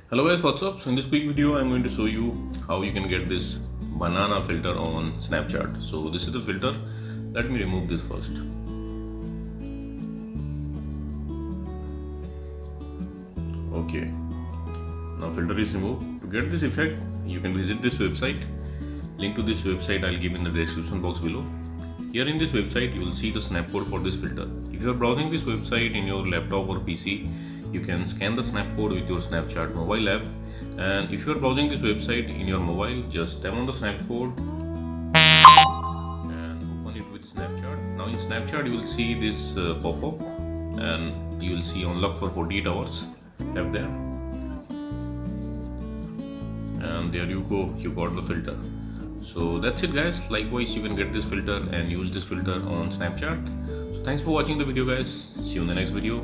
Hello guys, what's up? So in this quick video I'm going to show you how you can get this banana filter on Snapchat. So this is the filter. Let me remove this first. Okay, now filter is removed. To get this effect you can visit this website. Link to this website I'll give in the description box below. Here in this website you will see the snap code for this filter. If you are browsing this website in your laptop or PC, you can scan the snap code with your Snapchat mobile app, and if you are browsing this website in your mobile, just tap on the snap code and open it with Snapchat. Now in Snapchat you will see this pop-up and you will see unlock for 48 hours. Tap there and there you go, you got the filter. So that's it guys. Likewise you can get this filter and use this filter on Snapchat. So thanks for watching the video guys. See you in the next video.